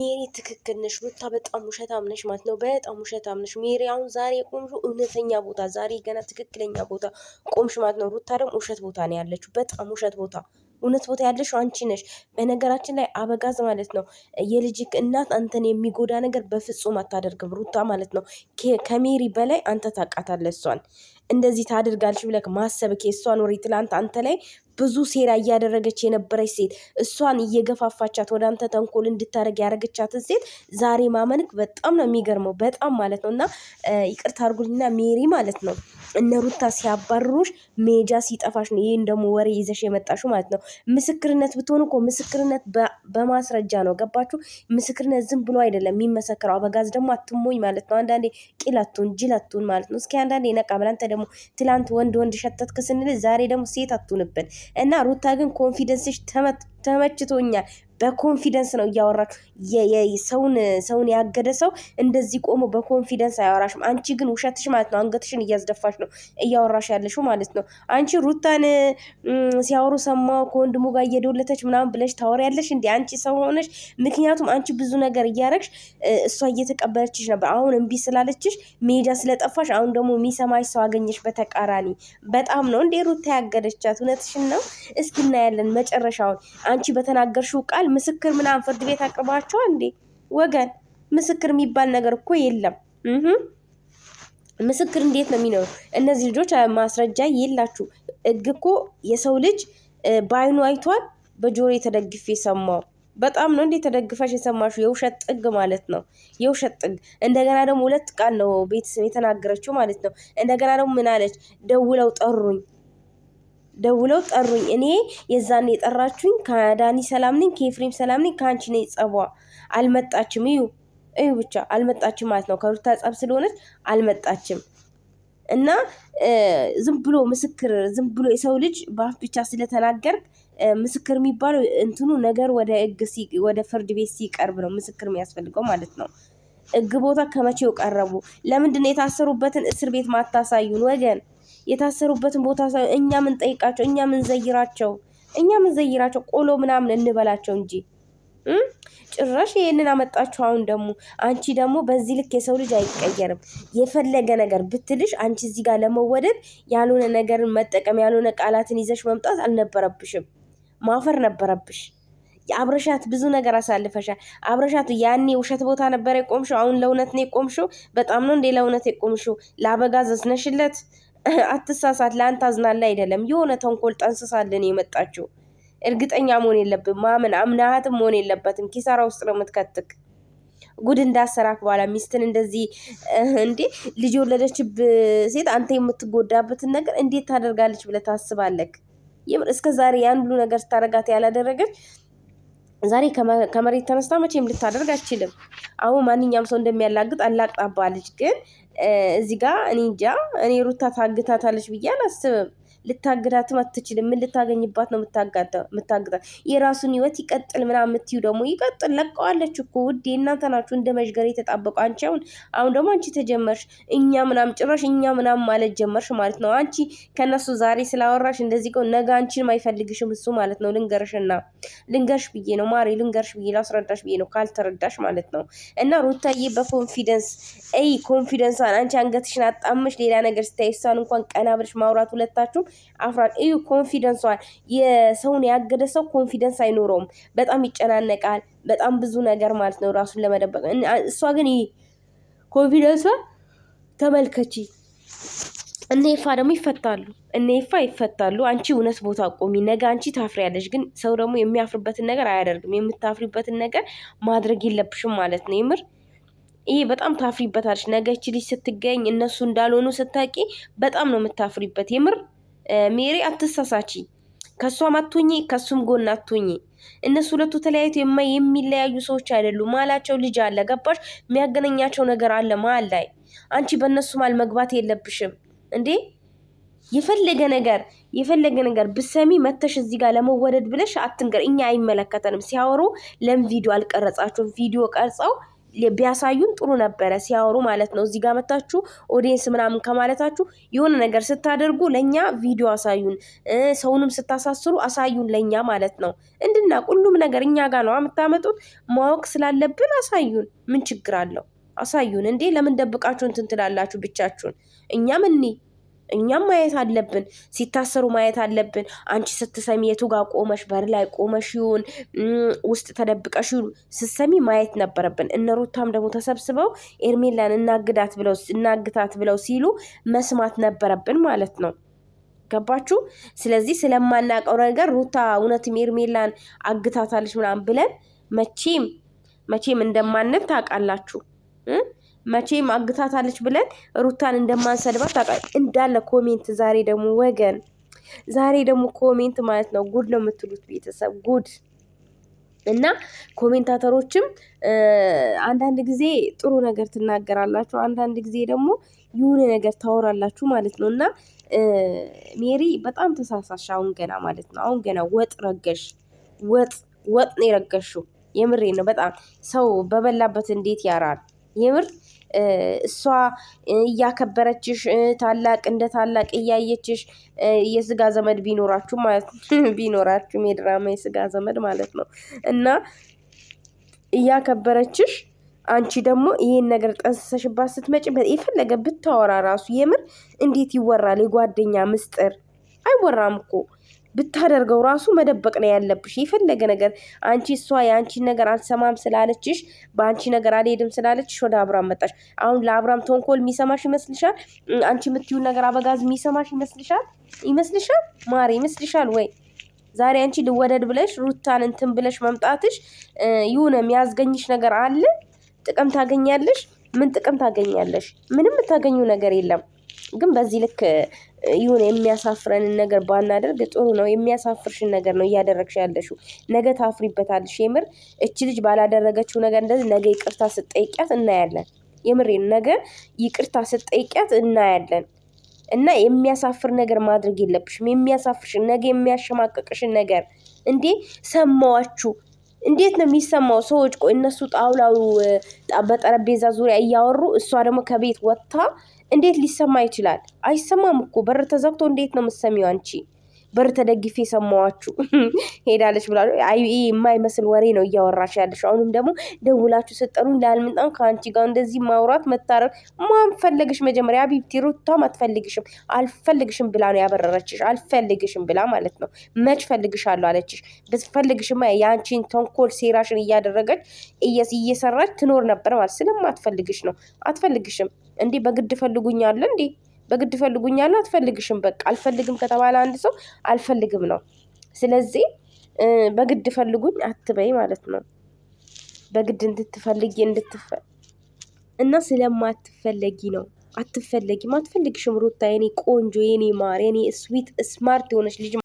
ሜሪ ትክክል ነሽ። ሩታ በጣም ውሸታም ነሽ ማለት ነው። በጣም ውሸታም ነሽ ሜሪ። አሁን ዛሬ ቆምሹ እውነተኛ ቦታ፣ ዛሬ ገና ትክክለኛ ቦታ ቆምሽ ማለት ነው። ሩታ ደግሞ ውሸት ቦታ ነው ያለችው። በጣም ውሸት ቦታ፣ እውነት ቦታ ያለሽው አንቺ ነሽ። በነገራችን ላይ አበጋዝ ማለት ነው የልጅክ እናት አንተን የሚጎዳ ነገር በፍጹም አታደርግም ሩታ ማለት ነው። ከሜሪ በላይ አንተ ታውቃታለህ እሷን። እንደዚህ ታደርጋለች ብለህ ማሰብክ የእሷን ወሬ ትላንት አንተ ላይ ብዙ ሴራ እያደረገች የነበረች ሴት እሷን እየገፋፋቻት ወደ አንተ ተንኮል እንድታደርግ ያደረገቻትን ሴት ዛሬ ማመንክ በጣም ነው የሚገርመው፣ በጣም ማለት ነው። እና ይቅርታ አድርጉልኝና ሜሪ ማለት ነው እነ ሩታ ሲያባርሩሽ ሜጃ ሲጠፋሽ ነው ይሄን ደግሞ ወሬ ይዘሽ የመጣሽው ማለት ነው። ምስክርነት ብትሆኑ እኮ ምስክርነት በማስረጃ ነው፣ ገባችሁ? ምስክርነት ዝም ብሎ አይደለም የሚመሰክረው። አበጋዝ ደግሞ አትሞኝ ማለት ነው። አንዳንዴ ቂላቱን ጅላቱን ማለት ነው። እስኪ አንዳንዴ ነቃ ብላ አንተ ደግሞ ትላንት ወንድ ሸተትክ ስንል ዛሬ ደግሞ ሴት አትሁንብን። እና ሩታ ግን ኮንፊደንስሽ ተመችቶኛል። በኮንፊደንስ ነው እያወራች ሰውን ያገደ ሰው እንደዚህ ቆሞ በኮንፊደንስ አያወራሽም። አንቺ ግን ውሸትሽ ማለት ነው አንገትሽን እያስደፋሽ ነው እያወራሽ ያለሽው ማለት ነው። አንቺ ሩታን ሲያወሩ ሰማው ከወንድሙ ጋር እየደወለተች ምናምን ብለሽ ታወሪያለሽ እንዴ አንቺ ሰው ሆነሽ? ምክንያቱም አንቺ ብዙ ነገር እያረግሽ እሷ እየተቀበለችሽ ነበር። አሁን እምቢ ስላለችሽ ሜዳ ስለጠፋሽ አሁን ደግሞ የሚሰማሽ ሰው አገኘሽ በተቃራኒ። በጣም ነው እንዴ ሩታ ያገደቻት? እውነትሽን ነው። እስኪ እናያለን መጨረሻውን። አንቺ በተናገርሽው ቃል ምስክር ምናምን ፍርድ ቤት አቅርባቸዋል እንዴ? ወገን ምስክር የሚባል ነገር እኮ የለም። ምስክር እንዴት ነው የሚኖሩ? እነዚህ ልጆች ማስረጃ የላችሁ። ሕግ እኮ የሰው ልጅ በአይኑ አይቷል፣ በጆሮ የተደግፌ ሰማው። በጣም ነው እንዴ ተደግፈሽ የሰማሽው? የውሸት ጥግ ማለት ነው፣ የውሸት ጥግ። እንደገና ደግሞ 2 ቃል ነው ቤተሰብ የተናገረችው ማለት ነው። እንደገና ደግሞ ምን አለች? ደውለው ጠሩኝ። እኔ የዛኔ የጠራችሁኝ ከዳኒ ሰላም ነኝ፣ ከኤፍሬም ሰላም ነኝ፣ ከአንቺ ነኝ ጸቧ። አልመጣችም። እዩ ብቻ አልመጣችም ማለት ነው። ከሩታ ጸብ ስለሆነች አልመጣችም። እና ዝም ብሎ ምስክር ዝም ብሎ የሰው ልጅ በአፍ ብቻ ስለተናገርክ ምስክር የሚባለው እንትኑ ነገር ወደ ፍርድ ቤት ሲቀርብ ነው ምስክር የሚያስፈልገው ማለት ነው። ሕግ ቦታ ከመቼው ቀረቡ? ለምንድነው የታሰሩበትን እስር ቤት ማታሳዩን ወገን? የታሰሩበትን ቦታ እኛ ምን ጠይቃቸው? እኛ ምን ዘይራቸው? ቆሎ ምናምን እንበላቸው እንጂ ጭራሽ ይሄንን አመጣችሁ። አሁን ደግሞ አንቺ ደግሞ በዚህ ልክ የሰው ልጅ አይቀየርም። የፈለገ ነገር ብትልሽ አንቺ እዚህ ጋር ለመወደድ ያልሆነ ነገርን መጠቀም ያልሆነ ቃላትን ይዘሽ መምጣት አልነበረብሽም። ማፈር ነበረብሽ። አብረሻት ብዙ ነገር አሳልፈሻል። አብረሻት ያኔ ውሸት ቦታ ነበር የቆምሽው፣ አሁን ለእውነት ነው የቆምሽው። በጣም ነው እንዴ ለእውነት የቆምሽው? ለአበጋዝ አዝነሽለት? አትሳሳት። ለአንተ አዝናለ አይደለም፣ የሆነ ተንኮል ጠንስሳልን የመጣችው። እርግጠኛ መሆን የለብም። ማመን አምናሃትም መሆን የለበትም። ኪሳራ ውስጥ ነው የምትከትክ። ጉድ እንዳሰራክ በኋላ ሚስትን እንደዚህ እንዴ ልጅ የወለደችብ ሴት አንተ የምትጎዳበትን ነገር እንዴት ታደርጋለች ብለህ ታስባለክ? እስከ ዛሬ ያን ሁሉ ነገር ስታረጋት ያላደረገች ዛሬ ከመሬት ተነስታ መቼም ልታደርግ አትችልም። አሁን ማንኛውም ሰው እንደሚያላግጥ አላቅጣባለች። ግን እዚህ ጋር እኔ እንጃ፣ እኔ ሩታ ታግታታለች ብዬ አላስብም። ልታግዳትም አትችልም። ምን ልታገኝባት ነው የምታግታት? የራሱን ህይወት ይቀጥል ምናምን የምትዩ ደግሞ ይቀጥል። ለቀዋለች እኮ ውዴ፣ እናንተ ናችሁ እንደ መዥገር የተጣበቁ። አንቺ አሁን ደግሞ አንቺ ተጀመርሽ። እኛ ምናምን ጭራሽ እኛ ምናምን ማለት ጀመርሽ ማለት ነው። አንቺ ከነሱ ዛሬ ስላወራሽ እንደዚህ ከሆነ ነገ አንቺንም አይፈልግሽም እሱ ማለት ነው። ልንገርሽ ብዬ ነው ማሪ፣ ልንገርሽ ብዬ ላስረዳሽ ብዬ ነው፣ ካልተረዳሽ ማለት ነው። እና ሩታዬ በኮንፊደንስ ኮንፊደንሷን አንቺ አንገትሽን አጣምሽ ሌላ ነገር ስታይ እሷን እንኳን ቀና ብለሽ ማውራት ሁለታችሁም አፍራን እዩ። ኮንፊደንሷን የሰውን ያገደ ሰው ኮንፊደንስ አይኖረውም። በጣም ይጨናነቃል። በጣም ብዙ ነገር ማለት ነው ራሱን ለመደበቅ። እሷ ግን ኮንፊደንሷ ተመልከቺ። እነ ይፋ ደግሞ ይፈታሉ። አንቺ እውነት ቦታ ቆሚ። ነገ አንቺ ታፍሪያለሽ። ግን ሰው ደግሞ የሚያፍርበትን ነገር አያደርግም። የምታፍሪበትን ነገር ማድረግ የለብሽም ማለት ነው። ይምር ይሄ በጣም ታፍሪበታለሽ። ነገ እቺ ልጅ ስትገኝ እነሱ እንዳልሆኑ ስታቂ በጣም ነው የምታፍሪበት። የምር ሜሪ አትሳሳቺ። ከሷም አትሁኚ ከሱም ጎን አትሁኚ። እነሱ ሁለቱ ተለያይቶ የሚለያዩ ሰዎች አይደሉም። ማላቸው ልጅ አለ። ገባሽ? የሚያገናኛቸው ነገር አለ መሀል ላይ። አንቺ በእነሱ ማል መግባት የለብሽም እንዴ። የፈለገ ነገር ብሰሚ መተሽ እዚህ ጋር ለመወደድ ብለሽ አትንገር። እኛ አይመለከተንም። ሲያወሩ ለምን ቪዲዮ አልቀረጻችሁም? ቪዲዮ ቀርጸው ቢያሳዩን ጥሩ ነበረ ሲያወሩ ማለት ነው። እዚህ ጋር መታችሁ ኦዲየንስ ምናምን ከማለታችሁ የሆነ ነገር ስታደርጉ ለኛ ቪዲዮ አሳዩን፣ ሰውንም ስታሳስሩ አሳዩን ለኛ ማለት ነው። እንድናውቅ ሁሉም ነገር እኛ ጋር ነው የምታመጡት። ማወቅ ስላለብን አሳዩን። ምን ችግር አለው? አሳዩን እንዴ! ለምን ደብቃችሁ እንትን ትላላችሁ ብቻችሁን? እኛም ማየት አለብን። ሲታሰሩ ማየት አለብን። አንቺ ስትሰሚ የቱ ጋር ቆመሽ፣ በር ላይ ቆመሽ ይሁን ውስጥ ተደብቀሽ ይሁን ስትሰሚ ማየት ነበረብን። እነ ሩታም ደግሞ ተሰብስበው ኤርሜላን እናግታት ብለው ሲሉ መስማት ነበረብን ማለት ነው። ገባችሁ? ስለዚህ ስለማናውቀው ነገር ሩታ እውነትም ኤርሜላን አግታታለች ምናምን ብለን መቼም እንደማንል ታውቃላችሁ። መቼም አግታታለች ብለን ሩታን እንደማንሰድባት ታውቃለች። እንዳለ ኮሜንት ዛሬ ደግሞ ኮሜንት ማለት ነው ጉድ ነው የምትሉት ቤተሰብ ጉድ። እና ኮሜንታተሮችም አንዳንድ ጊዜ ጥሩ ነገር ትናገራላችሁ፣ አንዳንድ ጊዜ ደግሞ የሆነ ነገር ታወራላችሁ ማለት ነው። እና ሜሪ በጣም ተሳሳሽ አሁን ገና ማለት ነው። አሁን ገና ወጥ ነው የረገሽው። የምሬ ነው። በጣም ሰው በበላበት እንዴት ያራል? የምር እሷ እያከበረችሽ ታላቅ እንደ ታላቅ እያየችሽ የስጋ ዘመድ ቢኖራችሁ ማለት ነው ቢኖራችሁም የድራማ የስጋ ዘመድ ማለት ነው እና እያከበረችሽ አንቺ ደግሞ ይሄን ነገር ጠንስሰሽባት ስትመጪ የፈለገ ብታወራ ራሱ የምር እንዴት ይወራል? የጓደኛ ምስጢር አይወራም እኮ ብታደርገው ራሱ መደበቅ ነው ያለብሽ። የፈለገ ነገር አንቺ እሷ የአንቺን ነገር አልሰማም ስላለችሽ በአንቺ ነገር አልሄድም ስላለችሽ ወደ አብራም መጣሽ። አሁን ለአብራም ተንኮል የሚሰማሽ ይመስልሻል? አንቺ የምትዩን ነገር አበጋዝ የሚሰማሽ ይመስልሻል? ማሪ ይመስልሻል ወይ? ዛሬ አንቺ ልወደድ ብለሽ ሩታን እንትን ብለሽ መምጣትሽ ይሁን የሚያስገኝሽ ነገር አለ? ጥቅም ታገኛለሽ? ምን ጥቅም ታገኛለሽ? ምንም የምታገኙ ነገር የለም። ግን በዚህ ልክ ይሁን የሚያሳፍረንን ነገር ባናደርግ ጥሩ ነው። የሚያሳፍርሽን ነገር ነው እያደረግሽ ያለሽው። ነገ ታፍሪበታለሽ። የምር እቺ ልጅ ባላደረገችው ነገር እንደዚህ ነገ ይቅርታ ስትጠይቂያት እናያለን። የምሬን ነገ ይቅርታ ስትጠይቂያት እናያለን። እና የሚያሳፍር ነገር ማድረግ የለብሽም። የሚያሳፍርሽን ነገ የሚያሸማቅቅሽን ነገር እንዴ ሰማዋችሁ? እንዴት ነው የሚሰማው? ሰዎች ቆይ እነሱ ጣውላው በጠረጴዛ ዙሪያ እያወሩ እሷ ደግሞ ከቤት ወጥታ እንዴት ሊሰማ ይችላል? አይሰማም እኮ። በር ተዘግቶ እንዴት ነው የምትሰሚው አንቺ? በር ተደግፌ ሰማዋችሁ ሄዳለች ብላ የማይመስል ወሬ ነው እያወራሽ ያለሽ። አሁንም ደግሞ ደውላችሁ ስጠሩኝ ላልምጣም ከአንቺ ጋር እንደዚህ ማውራት መታረቅ ማን ፈለግሽ? መጀመሪያ ቢብቲ ሩታም አትፈልግሽም አልፈልግሽም ብላ ነው ያበረረችሽ። አልፈልግሽም ብላ ማለት ነው። መች ፈልግሻለሁ አለችሽ? ብትፈልግሽማ የአንቺን ተንኮል ሴራሽን እያደረገች እየሰራች ትኖር ነበር ማለት ስለማትፈልግሽ ነው። አትፈልግሽም እንዴ? በግድ ፈልጉኛለ እንዴ? በግድ ፈልጉኛል? አትፈልግሽም። በቃ አልፈልግም ከተባለ አንድ ሰው አልፈልግም ነው። ስለዚህ በግድ ፈልጉኝ አትበይ ማለት ነው። በግድ እንድትፈልጊ እና ስለማትፈለጊ ነው። አትፈልግሽም ሩታ፣ የኔ ቆንጆ፣ የኔ ማር፣ የኔ ስዊት ስማርት የሆነች ልጅ